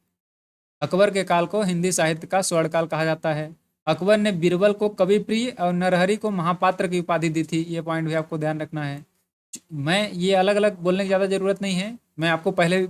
अकबर के काल को हिंदी साहित्य का स्वर्ण काल कहा जाता है। अकबर ने बीरबल को कवि प्रिय और नरहरि को महापात्र की उपाधि दी थी। ये पॉइंट भी आपको ध्यान रखना है। मैं ये अलग अलग बोलने की ज़्यादा ज़रूरत नहीं है। मैं आपको पहले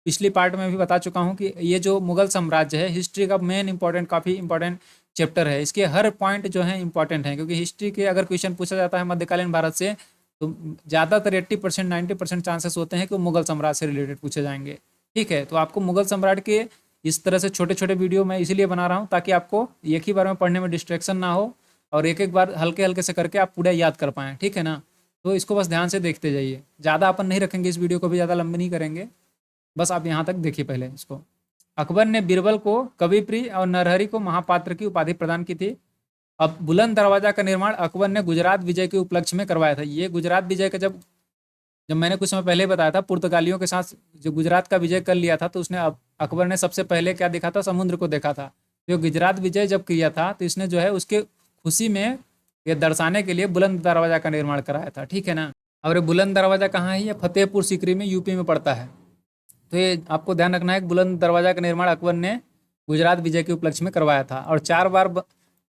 पिछली पार्ट में भी बता चुका हूँ कि ये जो मुगल साम्राज्य है, हिस्ट्री का मेन इंपॉर्टेंट, काफ़ी इंपॉर्टेंट चैप्टर है। इसके हर पॉइंट जो है इंपॉर्टेंट है, क्योंकि हिस्ट्री के अगर क्वेश्चन पूछा जाता है मध्यकालीन भारत से तो ज़्यादातर 80% 90% चांसेस होते हैं कि वो मुगल साम्राज्य से रिलेटेड पूछे जाएंगे। ठीक है, तो आपको मुगल सम्राट के इस तरह से छोटे छोटे वीडियो मैं इसीलिए बना रहा हूँ ताकि आपको एक ही बार में पढ़ने में डिस्ट्रैक्शन ना हो और एक एक बार हल्के हल्के से करके आप पूरा याद कर पाएँ। ठीक है ना, तो इसको बस ध्यान से देखते जाइए। ज़्यादा अपन नहीं रखेंगे, इस वीडियो को भी ज़्यादा लंबी नहीं करेंगे, बस आप यहाँ तक देखिए पहले इसको। अकबर ने बीरबल को कवि प्रिय और नरहरि को महापात्र की उपाधि प्रदान की थी। अब बुलंद दरवाजा का निर्माण अकबर ने गुजरात विजय के उपलक्ष्य में करवाया था। ये गुजरात विजय का जब मैंने कुछ समय पहले बताया था, पुर्तगालियों के साथ जो गुजरात का विजय कर लिया था तो उसने अकबर ने सबसे पहले क्या देखा था? समुद्र को देखा था। तो गुजरात विजय जब किया था तो इसने जो है उसके खुशी में ये दर्शाने के लिए बुलंद दरवाजा का निर्माण कराया था। ठीक है ना, और ये बुलंद दरवाजा कहाँ है? ये फतेहपुर सीकरी में, यूपी में पड़ता है। तो ये आपको ध्यान रखना है कि बुलंद दरवाजा का निर्माण अकबर ने गुजरात विजय के उपलक्ष्य में करवाया था। और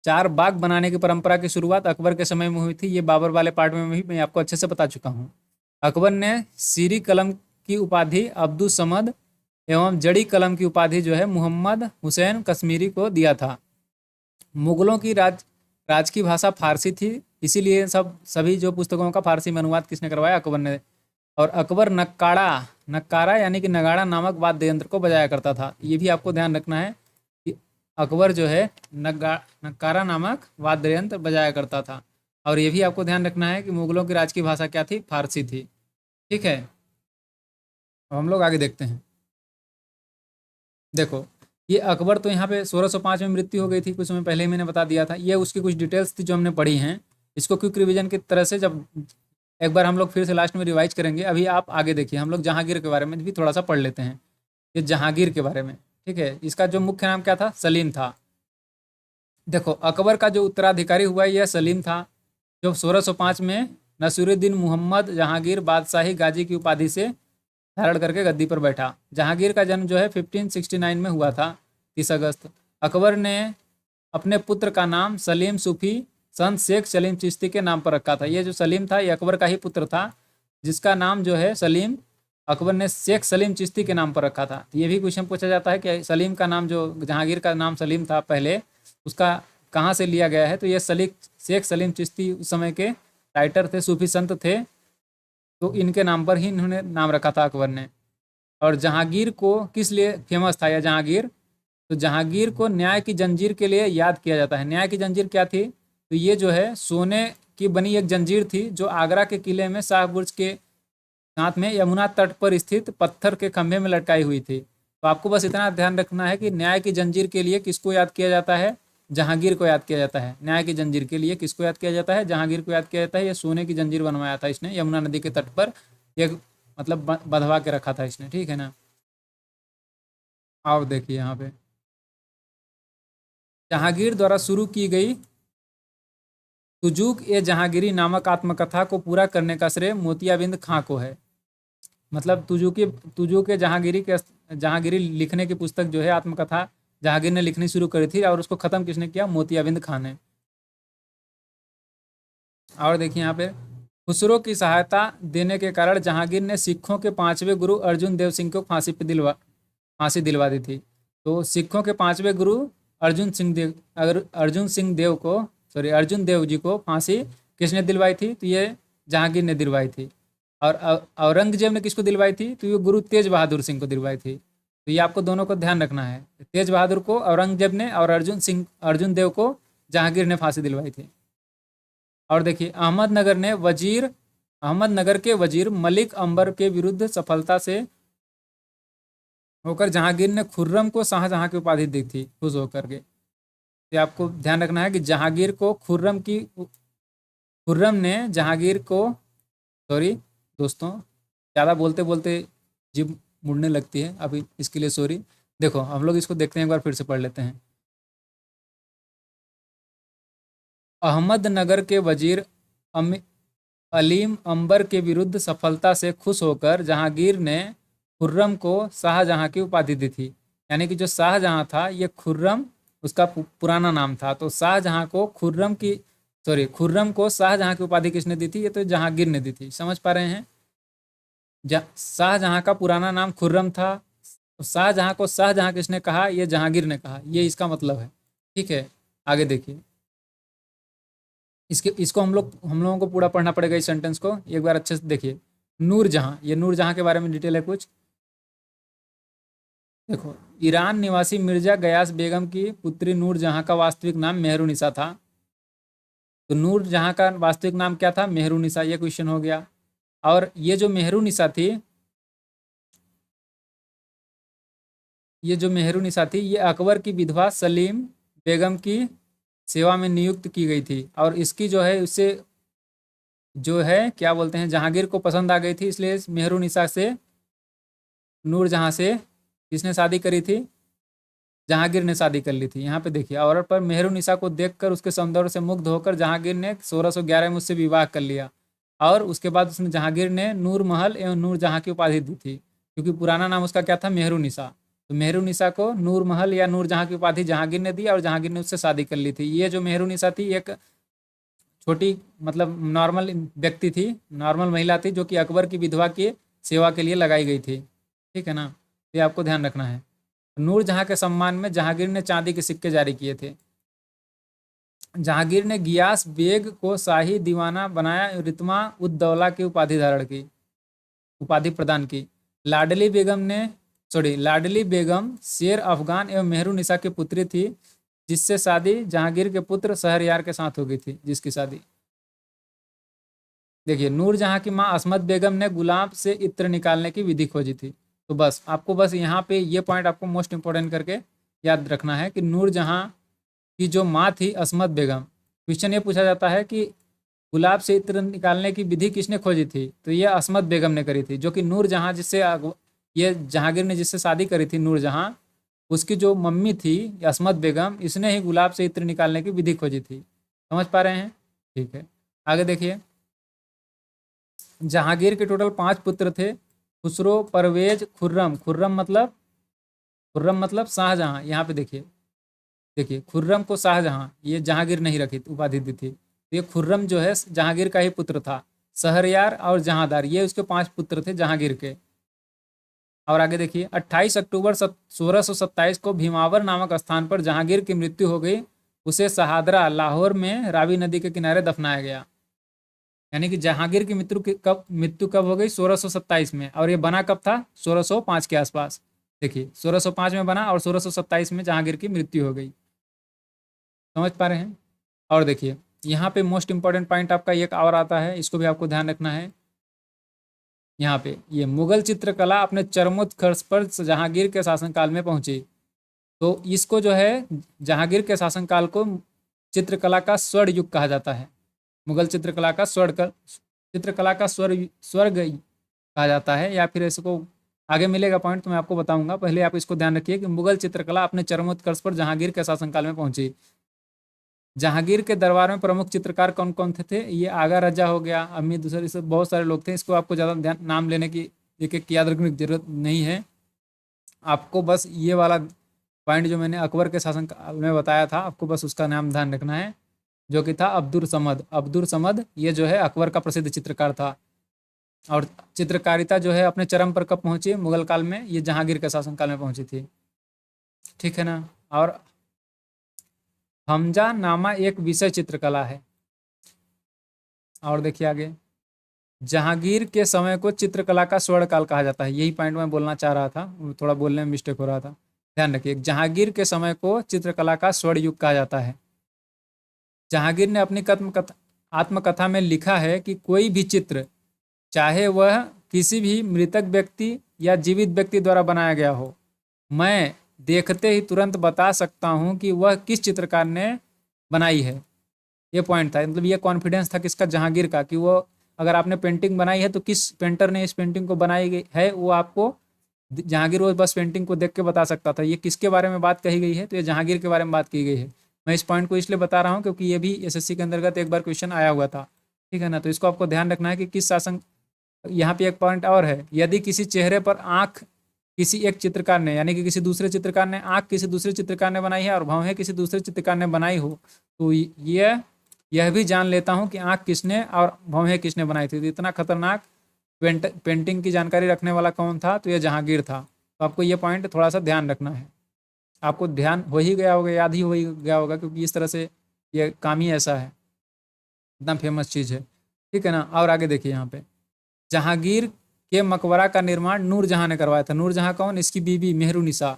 चार बाग बनाने की परंपरा की शुरुआत अकबर के समय में हुई थी। ये बाबर वाले पार्ट में भी मैं आपको अच्छे से बता चुका हूँ। अकबर ने सीरी कलम की उपाधि अब्दुल समद एवं जड़ी कलम की उपाधि जो है मोहम्मद हुसैन कश्मीरी को दिया था। मुगलों की राज की भाषा फारसी थी, इसीलिए सभी जो पुस्तकों का फारसी में अनुवाद किसने करवाया? अकबर ने। और अकबर नक्कारा यानी कि नगाड़ा नामक वाद्य यंत्र को बजाया करता था। ये भी आपको ध्यान रखना है कि अकबर जो है नक्कारा नामक वाद्य यंत्र बजाया करता था। और ये भी आपको ध्यान रखना है कि मुगलों की राज की भाषा क्या थी? फारसी थी। ठीक है, अब हम लोग आगे देखते हैं। देखो, ये अकबर तो यहाँ पे 1605 में मृत्यु हो गई थी, कुछ समय पहले ही मैंने बता दिया था। ये उसकी कुछ डिटेल्स थी जो हमने पढ़ी हैं। इसको क्विक रिवीजन की तरह से जब एक बार हम लोग फिर से लास्ट में रिवाइज करेंगे। अभी आप आगे देखिए, हम लोग जहांगीर के बारे में भी थोड़ा सा पढ़ लेते हैं। ये जहांगीर के बारे में, ठीक है, इसका जो मुख्य नाम क्या था? सलीम था। देखो, अकबर का जो उत्तराधिकारी हुआ यह सलीम था, जो 1605 में नसीरुद्दीन मोहम्मद जहांगीर बादशाही गाजी की उपाधि से धारण करके गद्दी पर बैठा। जहांगीर का जन्म जो है 1569 में हुआ था, 30 अगस्त। अकबर ने अपने पुत्र का नाम सलीम सूफी संत शेख सलीम चिश्ती के नाम पर रखा था। ये जो सलीम था ये अकबर का ही पुत्र था, जिसका नाम जो है सलीम अकबर ने शेख सलीम चिश्ती के नाम पर रखा था। ये भी क्वेश्चन पूछा जाता है कि सलीम का नाम, जो जहांगीर का नाम सलीम था पहले, उसका कहाँ से लिया गया है? तो ये शेख सलीम चिश्ती उस समय के राइटर थे, सूफी संत थे, तो इनके नाम पर ही इन्होंने नाम रखा था अकबर ने। और जहांगीर को किस लिए फेमस था यह जहांगीर? तो जहांगीर को न्याय की जंजीर के लिए याद किया जाता है। न्याय की जंजीर क्या थी? तो ये जो है सोने की बनी एक जंजीर थी जो आगरा के किले में शाह बुर्ज के साथ में यमुना तट पर स्थित पत्थर के खंभे में लटकाई हुई थी। तो आपको बस इतना ध्यान रखना है कि न्याय की जंजीर के लिए किसको याद किया जाता है? जहांगीर को याद किया जाता है। न्याय की जंजीर के लिए किसको याद किया जाता है? जहांगीर को याद किया जाता है। ये सोने की जंजीर बनवाया था इसने, यमुना नदी के तट पर एक मतलब बंधवा के रखा था इसने, ठीक है ना। आओ देखिए यहाँ पे, जहांगीर द्वारा शुरू की गई तुजुक ए जहांगीरी नामक आत्मकथा को पूरा करने का श्रेय मोतियाबिंद खां को है। मतलब तुजुक ए जहांगीरी लिखने की पुस्तक जो है आत्मकथा जहांगीर ने लिखनी शुरू करी थी, और उसको खत्म किसने किया? मोतियाबिंद खां ने। और देखिए यहाँ पे, खुसरो की सहायता देने के कारण जहांगीर ने सिखों के पांचवें गुरु अर्जुन देव सिंह को फांसी दिलवा दी थी। तो सिखों के पांचवें गुरु अर्जुन सिंह देव को, सॉरी, अर्जुन देव जी को फांसी किसने दिलवाई थी? तो ये जहांगीर ने दिलवाई थी। और औरंगजेब ने किसको दिलवाई थी? तो ये गुरु तेज बहादुर सिंह को दिलवाई थी। तो ये आपको दोनों को ध्यान रखना है, तेज बहादुर को औरंगजेब ने, और अर्जुन देव को जहांगीर ने फांसी दिलवाई थी। और देखिए, अहमदनगर के वजीर मलिक अंबर के विरुद्ध सफलता से होकर जहांगीर ने खुर्रम को शाहजहां की उपाधि दी थी, खुश होकर के। ये आपको ध्यान रखना है कि जहांगीर को खुर्रम ने जहांगीर को, सॉरी दोस्तों, ज़्यादा बोलते बोलते जीभ मुड़ने लगती है, अभी इसके लिए सॉरी। देखो हम लोग इसको देखते हैं, एक बार फिर से पढ़ लेते हैं। अहमदनगर के वजीर अलीम अंबर के विरुद्ध सफलता से खुश होकर जहांगीर ने खुर्रम को शाहजहां की उपाधि दी थी। यानी कि जो शाहजहां था, ये खुर्रम उसका पुराना नाम था। तो शाहजहां को खुर्रम को शाहजहां की उपाधि किसने दी थी? ये तो जहांगीर ने दी थी। समझ पा रहे हैं? शाहजहां का पुराना नाम खुर्रम था। शाहजहां को शाहजहां किसने कहा? ये जहांगीर ने कहा। ये इसका मतलब है, ठीक है। आगे देखिए, इसको हम लोगों को पूरा पढ़ना पड़ेगा, इस सेंटेंस को एक बार अच्छे से देखिए। नूरजहां, ये नूरजहां के बारे में डिटेल है कुछ। देखो, ईरान निवासी मिर्जा गयास बेगम की पुत्री नूरजहां का वास्तविक नाम मेहरुनिसा था। तो नूरजहां का वास्तविक नाम क्या था? मेहरुनिसा। ये क्वेश्चन हो गया। और ये जो मेहरुनिसा थी, ये अकबर की विधवा सलीम बेगम की सेवा में नियुक्त की गई थी। और इसकी जो है, उससे जो है क्या बोलते हैं, जहांगीर को पसंद आ गई थी, इसलिए मेहरुनिसा से नूरजहां से किसने शादी करी थी? जहांगीर ने शादी कर ली थी। यहाँ पे देखिए, औरत पर मेहरुनिसा को देखकर उसके सौंदर्य से मुग्ध होकर जहांगीर ने 1611 में उससे विवाह कर लिया। और उसके बाद उसने जहांगीर ने नूर महल एवं नूरजहां की उपाधि दी थी, क्योंकि पुराना नाम उसका क्या था? मेहरुनिसा। तो मेहरुनिसा को नूर महल या नूरजहां की उपाधि जहांगीर ने दी, और जहांगीर ने उससे शादी कर ली थी। ये जो मेहरुनिसा थी, एक छोटी मतलब नॉर्मल व्यक्ति थी, नॉर्मल महिला थी, जो कि अकबर की विधवा की सेवा के लिए लगाई गई थी, ठीक है ना। ये आपको ध्यान रखना है। नूरजहां के सम्मान में जहांगीर ने चांदी के सिक्के जारी किए थे। जहांगीर ने गियास बेग को शाही दीवाना बनाया, रितमा उद्दौला की उपाधि प्रदान की। लाडली बेगम शेर अफगान एवं मेहरुनिसा की पुत्री थी, जिससे शादी जहांगीर के पुत्र शहरयार के साथ हो गई थी, जिसकी शादी। देखिए, नूरजहां की मां असमत बेगम ने गुलाब से इत्र निकालने की विधि खोजी थी। तो बस आपको बस यहाँ पे ये पॉइंट आपको मोस्ट इंपॉर्टेंट करके याद रखना है कि नूरजहां की जो माँ थी असमत बेगम, क्वेश्चन ये पूछा जाता है कि गुलाब से इत्र निकालने की विधि किसने खोजी थी? तो ये असमत बेगम ने करी थी, जो कि नूरजहां ये जहांगीर ने जिससे शादी करी थी, नूरजहां, उसकी जो मम्मी थी असमत बेगम, इसने ही गुलाब से इत्र निकालने की विधि खोजी थी। समझ पा रहे हैं? ठीक है, आगे देखिए। जहांगीर के टोटल 5 पुत्र थे, खुसरो, परवेज, खुर्रम मतलब शाहजहां। यहाँ पे देखिए खुर्रम को शाहजहां, ये जहांगीर नहीं रखी उपाधि दी थी। तो ये खुर्रम जो है जहांगीर का ही पुत्र था। शहरयार और जहांदार, ये उसके 5 पुत्र थे जहांगीर के। और आगे देखिए, 28 अक्टूबर 1627 को भीमावर नामक स्थान पर जहांगीर की मृत्यु हो गई। उसे शहादरा लाहौर में रावी नदी के किनारे दफनाया गया। यानी कि जहांगीर की मृत्यु कब हो गई? 1627 में। और ये बना कब था? 1605 के आसपास। देखिए, 1605 में बना और 1627 में जहांगीर की मृत्यु हो गई। समझ पा रहे हैं? और देखिए, यहाँ पे मोस्ट इंपॉर्टेंट पॉइंट आपका एक और आता है, इसको भी आपको ध्यान रखना है। यहाँ पे ये मुगल चित्रकला अपने चरमोत्कर्ष पर जहांगीर के शासनकाल में पहुंची। तो इसको जो है जहांगीर के शासनकाल को चित्रकला का स्वर्ण युग कहा जाता है। मुगल चित्रकला का चित्रकला का स्वर्ग कहा जाता है, या फिर इसको आगे मिलेगा पॉइंट तो मैं आपको बताऊंगा। पहले आप इसको ध्यान रखिए कि मुगल चित्रकला अपने चरमोत्कर्ष पर जहांगीर के शासनकाल में पहुंची। जहांगीर के दरबार में प्रमुख चित्रकार कौन कौन थे? ये आगा रजा हो गया, अमीर दूसरे से बहुत सारे लोग थे। इसको आपको ज़्यादा ध्यान नाम लेने की एक एक याद रखने की जरूरत नहीं है। आपको बस ये वाला पॉइंट जो मैंने अकबर के शासनकाल में बताया था, आपको बस उसका नाम ध्यान रखना है, जो कि था अब्दुल समद। अब्दुल समद ये जो है अकबर का प्रसिद्ध चित्रकार था। और चित्रकारिता जो है अपने चरम पर कब पहुंची? मुगल काल में। ये जहांगीर के शासनकाल में पहुंची थी, ठीक है ना। और हमजा नामा एक विषय चित्रकला है। और देखिए आगे, जहांगीर के समय को चित्रकला का स्वर्ण काल कहा जाता है। यही पॉइंट मैं बोलना चाह रहा था, थोड़ा बोलने में मिस्टेक हो रहा था। ध्यान रखिए, जहांगीर के समय को चित्रकला का स्वर्ण युग कहा जाता है। जहांगीर ने अपनी आत्मकथा में लिखा है कि कोई भी चित्र, चाहे वह किसी भी मृतक व्यक्ति या जीवित व्यक्ति द्वारा बनाया गया हो, मैं देखते ही तुरंत बता सकता हूं कि वह किस चित्रकार ने बनाई है। ये पॉइंट था, मतलब ये कॉन्फिडेंस था किसका? जहांगीर का, कि वो अगर आपने पेंटिंग बनाई है तो किस पेंटर ने इस पेंटिंग को बनाई गई है, वो आपको जहांगीर वो बस पेंटिंग को देख के बता सकता था। ये किसके बारे में बात कही गई है? तो ये जहांगीर के बारे में बात की गई है। मैं इस पॉइंट को इसलिए बता रहा हूँ क्योंकि ये भी एसएससी के अंतर्गत एक बार क्वेश्चन आया हुआ था, ठीक है ना। तो इसको आपको ध्यान रखना है कि किस शासन। यहाँ पे एक पॉइंट और है, यदि किसी चेहरे पर आंख किसी एक चित्रकार ने, यानी कि किसी दूसरे चित्रकार ने आंख किसी दूसरे चित्रकार ने बनाई है और भौहें किसी दूसरे चित्रकार ने बनाई हो, तो यह भी जान लेता हूँ कि आंख किसने और भौहें किसने बनाई थी। तो इतना खतरनाक पेंटिंग की जानकारी रखने वाला कौन था? तो यह जहांगीर था। तो आपको ये पॉइंट थोड़ा सा ध्यान रखना है। आपको ध्यान हो ही गया होगा, याद ही हो ही गया होगा, क्योंकि इस तरह से ये काम ही ऐसा है, इतना फेमस चीज़ है, ठीक है ना। और आगे देखिए, यहाँ पे जहांगीर के मकबरा का निर्माण नूरजहां ने करवाया था। नूरजहां कौन? इसकी बीबी मेहरुनिसा,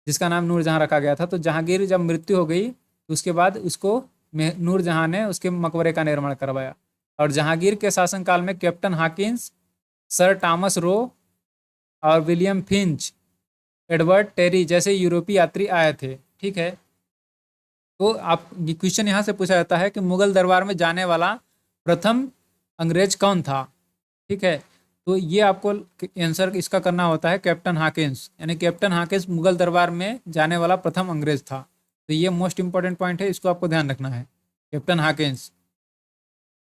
जिसका नाम नूरजहां रखा गया था। तो जहांगीर जब मृत्यु हो गई तो उसके बाद उसको नूरजहां ने उसके मकबरे का निर्माण करवाया। और जहांगीर के शासनकाल में captain Hawkins, sir Thomas Roe और विलियम फिंच, एडवर्ड टेरी जैसे यूरोपीय यात्री आए थे, ठीक है। तो आप क्वेश्चन यहाँ से पूछा जाता है कि मुगल दरबार में जाने वाला प्रथम अंग्रेज कौन था, ठीक है। तो ये आपको आंसर इसका करना होता है कैप्टन हॉकिंस, यानी कैप्टन हॉकिंस मुगल दरबार में जाने वाला प्रथम अंग्रेज था। तो ये मोस्ट इंपॉर्टेंट पॉइंट है, इसको आपको ध्यान रखना है, कैप्टन हॉकिंस।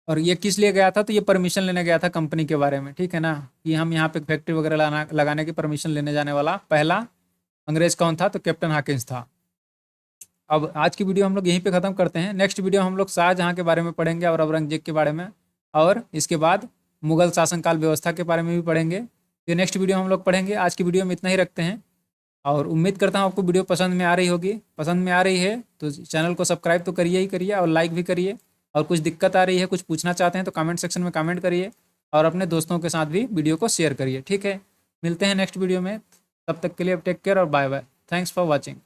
और ये किस लिए गया था? तो ये परमिशन लेने गया था कंपनी के बारे में, ठीक है ना, कि हम यहाँ पे फैक्ट्री वगैरह लगाने की परमिशन लेने जाने वाला पहला अंग्रेज कौन था? तो कैप्टन हॉकिंस था। अब आज की वीडियो हम लोग यहीं पे ख़त्म करते हैं। नेक्स्ट वीडियो हम लोग शाहजहाँ के बारे में पढ़ेंगे और औरंगजेब के बारे में, और इसके बाद मुगल शासनकाल व्यवस्था के बारे में भी पढ़ेंगे। ये नेक्स्ट वीडियो हम लोग पढ़ेंगे। आज की वीडियो में इतना ही रखते हैं, और उम्मीद करता हूँ आपको वीडियो पसंद में आ रही होगी। पसंद में आ रही है तो चैनल को सब्सक्राइब तो करिए ही करिए, और लाइक भी करिए। और कुछ दिक्कत आ रही है, कुछ पूछना चाहते हैं तो कमेंट सेक्शन में कमेंट करिए, और अपने दोस्तों के साथ भी वीडियो को शेयर करिए, ठीक है। मिलते हैं नेक्स्ट वीडियो में, तब तक के लिए टेक केयर और bye bye. Thanks for watching.